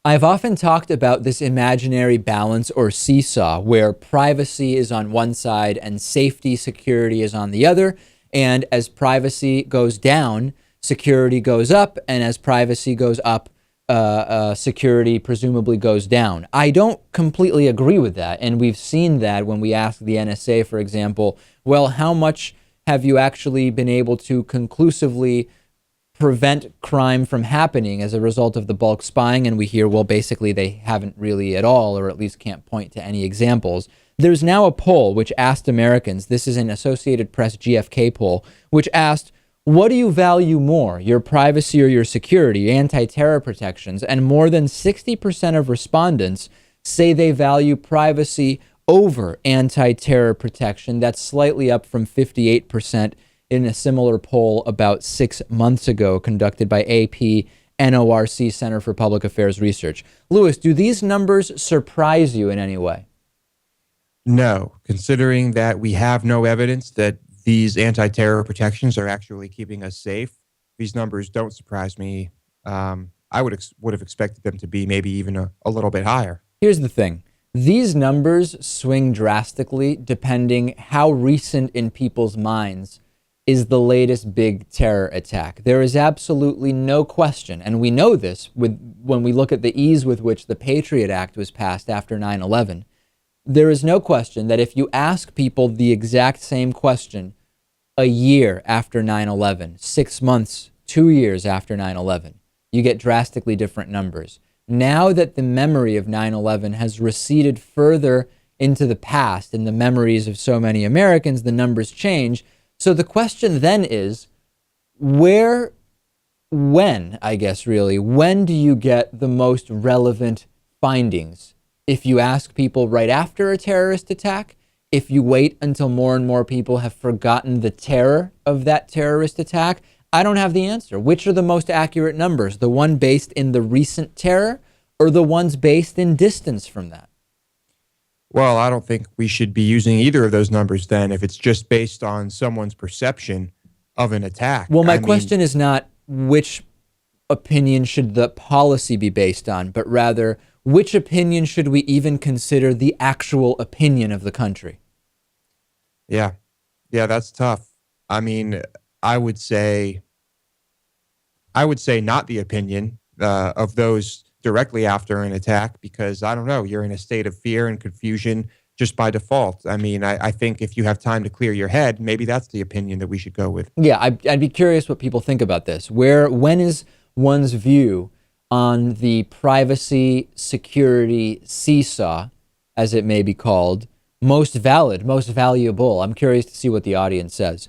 I've often talked about this imaginary balance or seesaw where privacy is on one side and safety, security is on the other. And as privacy goes down, security goes up. And as privacy goes up, security presumably goes down. I don't completely agree with that. And we've seen that when we ask the NSA, for example, well, how much have you actually been able to conclusively prevent crime from happening as a result of the bulk spying? And we hear, well, basically they haven't really at all, or at least can't point to any examples. There's now a poll which asked Americans, this is an Associated Press GFK poll, which asked, what do you value more, your privacy or your security, anti-terror protections? And more than 60% of respondents say they value privacy over anti-terror protection. That's slightly up from 58% in a similar poll about 6 months ago conducted by AP NORC Center for Public Affairs Research. Lewis, do these numbers surprise you in any way? No, considering that we have no evidence that these anti-terror protections are actually keeping us safe, these numbers don't surprise me. I would have expected them to be maybe even a little bit higher. Here's the thing. These numbers swing drastically depending how recent in people's minds is the latest big terror attack. There is absolutely no question, and we know this when we look at the ease with which the Patriot Act was passed after 9/11. There is no question that if you ask people the exact same question a year after 9/11, 6 months, 2 years after 9/11, you get drastically different numbers. Now that the memory of 9/11 has receded further into the past in the memories of so many Americans, the numbers change. So the question then is, when do you get the most relevant findings? If you ask people right after a terrorist attack, if you wait until more and more people have forgotten the terror of that terrorist attack, I don't have the answer. Which are the most accurate numbers? The one based in the recent terror or the ones based in distance from that? Well, I don't think we should be using either of those numbers then if it's just based on someone's perception of an attack. Well, my question is not which opinion should the policy be based on, but rather which opinion should we even consider the actual opinion of the country? Yeah, that's tough. I mean, I would say not the opinion of those directly after an attack, because I don't know, you're in a state of fear and confusion just by default. I mean, I think if you have time to clear your head, maybe that's the opinion that we should go with. Yeah, I'd be curious what people think about this. When is one's view on the privacy security seesaw, as it may be called, most valid, most valuable? I'm curious to see what the audience says.